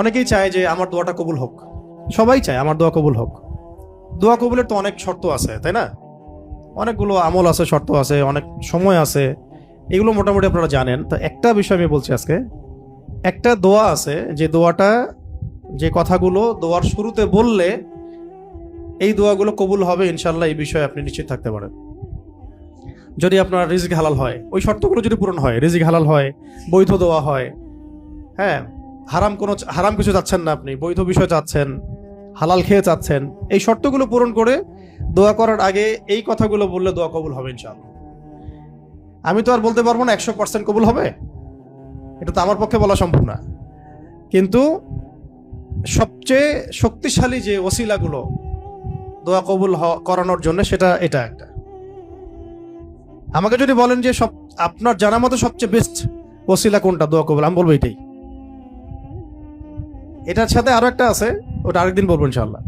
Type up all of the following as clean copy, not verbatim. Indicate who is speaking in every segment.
Speaker 1: অনেকেই চায় যে আমার দোয়াটা কবুল হোক, সবাই চায় আমার দোয়া কবুল হোক। দোয়া কবুলের তো অনেক শর্ত আছে, তাই না? অনেকগুলো আমল আছে, শর্ত আছে, অনেক সময় আছে, এগুলো মোটামুটি আপনারা জানেন। তো একটা বিষয় আমি বলছি আজকে, একটা দোয়া আছে যে দোয়াটা, যে কথাগুলো দোয়ার শুরুতে বললে এই দোয়াগুলো কবুল হবে ইনশাল্লাহ, এই বিষয়ে আপনি নিশ্চিত থাকতে পারেন। যদি আপনার রিজিক হালাল হয়, ওই শর্তগুলো যদি পূরণ হয়, রিজিক হালাল হয়, বৈধ দোয়া হয়, হ্যাঁ, হারাম কিছু চাচ্ছেন না, আপনি বৈধ বিষয় চাচ্ছেন, হালাল খেয়ে চাচ্ছেন, এই শর্তগুলো পূরণ করে দোয়া করার আগে এই কথাগুলো বললে দোয়া কবুল হবে ইনশাআল্লাহ। আমি তো আর বলতে পারবো না 100% কবুল হবে, এটা তো আমার পক্ষে বলা সম্ভব না, কিন্তু সবচেয়ে শক্তিশালী যে ওসিলাগুলো দোয়া কবুল করানোর জন্য, সেটা এটা একটা। আমাকে যদি বলেন যে আপনার জানা মতো সবচেয়ে বেস্ট ওসিলা কোনটা দোয়া কবুল, আমি বলবো এটাই। এটার সাথে আরো একটা আছে, ওটা আরেকদিন বলবো ইনশাআল্লাহ।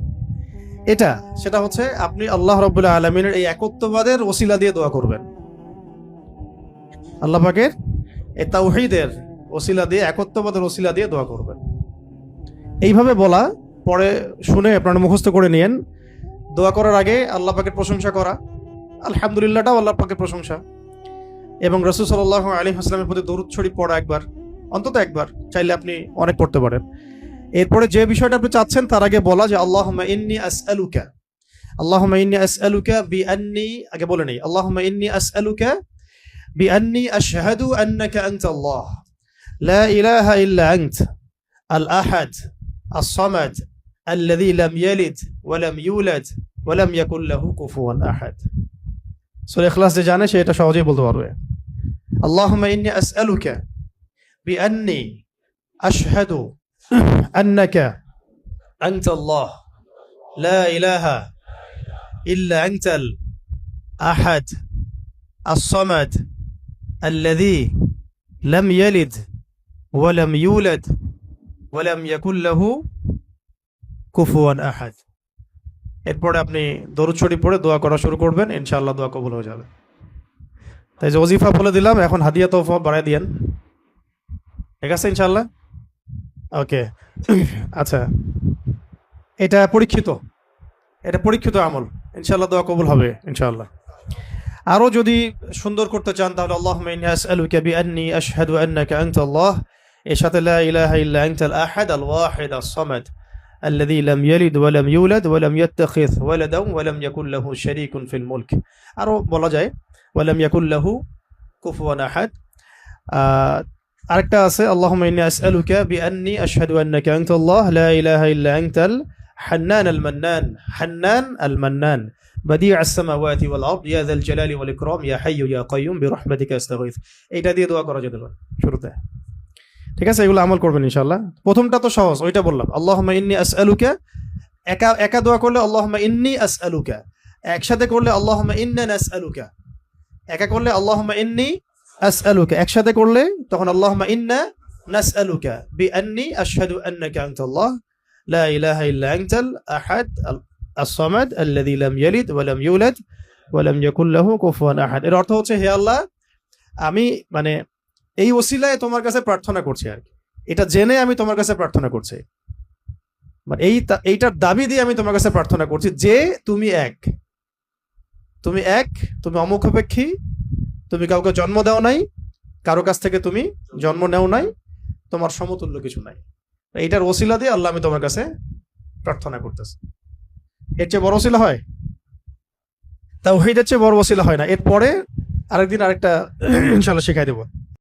Speaker 1: সেটা হচ্ছে আপনি আল্লাহ রাব্বুল আলামিনের এই একত্ববাদের ওসিলা দিয়ে দোয়া করবেন। আল্লাহ পাকের এই তাওহীদের ওসিলা দিয়ে, একত্ববাদের ওসিলা দিয়ে দোয়া করবেন। এইভাবে বলা, পরে শুনে আপনারা মুখস্থ করে নিয়েন। দোয়া করার আগে আল্লাহ পাকের প্রশংসা করা, আলহামদুলিল্লাহটাও আল্লাহ পাকের প্রশংসা, এবং রাসূল সাল্লাল্লাহু আলাইহি ওয়াসাল্লামের প্রতি দরুদ শরীফ পড়া একবার, অন্তত একবার, চাইলে আপনি অনেক পড়তে পারেন। এরপরে যে বিষয়টা আপনি চাচ্ছেন তার আগে বলা যে আল্লাহুম্মা ইন্নী আসআলুকা বিআন্নী, আগে বলে নেই, আল্লাহুম্মা ইন্নী আসআলুকা বিআন্নী আশহাদু আন্নাকা আনতাল্লাহ লা ইলাহা ইল্লা আনত আল আহাদ আস-সামাদ আল্লাযী লাম ইয়ালিদ ওয়া লাম ইউলাদ ওয়া লাম ইয়াকুল লাহু কুফুয়ান আহাদ। সূরা ইখলাস যে জানে সে এটা সহজেই বলতে পারবে। আল্লাহুম্মা ইন্নী আসআলুকা বিআন্নী আশহাদু আন্নাকা আনতাল্লাহ লা ইলাহা ইল্লা আনতাল আহাদ আস-সামাদ আল্লাযী লাম ইয়ালিদ ওয়া লাম ইউলাদ ওয়া লাম ইয়াকুল লাহু কুফুয়ান আহাদ। এরপরে আপনি দরুদ শরীফ পড়ে দোয়া করা শুরু করবেন, ইনশাআল্লাহ দোয়া কবুল হয়ে যাবে। তাই যে ওজিফা বলে দিলাম, এখন হাদিয়া তোফা বাড়ায় দিয়েন, ঠিক আছে ইনশাআল্লাহ? ওকে, আচ্ছা, এটা পরীক্ষিত আমল, ইনশাআল্লাহ দোয়া কবুল হবে ইনশাআল্লাহ। আরো যদি সুন্দর করতে চান তাহলে আল্লাহুম্মা ইন্নী আসআলুকা বিআন্নী আশহাদু আন্নাকা আনতাল্লাহ, এর সাথে লা ইলাহা ইল্লা আনতাল আহাদ আল ওয়াহিদ আস-সামাদ আল্লাযী লাম ইয়ালিদ ওয়া লাম ইউলাদ ওয়া লাম ইয়াত্তাখিয ওয়ালাদান ওয়া লাম ইয়াকুল লাহু শারীকুন ফিল মুলক। আরো বলা যায় ওয়া লাম ইয়াকুল লাহু কুফুয়ান আহাদ। আরেকটা আছে আল্লাহুম্মা ইন্নী আসআলুকা বিআন্নী আশহাদু আন্নাকা আনতাল্লাহ লা ইলাহা ইল্লা আনতাল হান্নান আল মান্নান বাদিউ আস-সামাওয়াতি ওয়াল আরদ ইয়া যাল জালালি ওয়াল ইকরাম ইয়া হাইয়্যু ইয়া কাইয়্যুম বিরহমাতিকা আস্তাগীথ। এইটা দিয়ে দোয়া করা যেতে পারে শুরুতে, ঠিক আছে? এগুলো আমল করবেন ইনশাআল্লাহ। প্রথমটা তো সহজ, ওইটা বললাম, আল্লাহুম্মা ইন্নী আসআলুকা। একা দোয়া করলে আল্লাহুম্মা ইন্নী আসআলুকা, একসাথে করলে আল্লাহুম্মা ইন্না নাসআলুকা। একা করলে আল্লাহুম্মা ইন্নী আসআলুকা, একসাথে করলে তখন আল্লাহুম্মা ইন্না নাসআলুকা বিআন্নী আশহাদু আন্নাকা আনতাল্লাহ লা ইলাহা ইল্লা আনতাল আহাদ আস-সামাদ আল্লাযী লাম ইয়ালিদ ওয়া লাম ইউলাদ ওয়া লাম ইয়াকুল লাহু কুফুয়ান আহাদ। এর অর্থ হচ্ছে, হে আল্লাহ, আমি এই ওসিলায় তোমার কাছে প্রার্থনা করছি, আর কি, এটা জেনে আমি তোমার কাছে প্রার্থনা করছি, এইটার দাবি দিয়ে আমি তোমার কাছে প্রার্থনা করছি যে তুমি এক, তুমি অমুখাপেক্ষী, তুমি কাউকে জন্ম দাও নাই, কারো কাছ থেকে তুমি জন্ম নেও নাই, তোমার সমতুল্য কিছু নাই। এইটার ওসিলা দিয়ে আল্লাহ আমি তোমার কাছে প্রার্থনা করতেছি। এর চেয়ে বড় ওসিলা হয়? তাওহীদের চেয়ে বড় ওসিলা হয় না। এরপরে আরেকদিন আরেকটা ইনশাআল্লাহ শেখাই দেবো।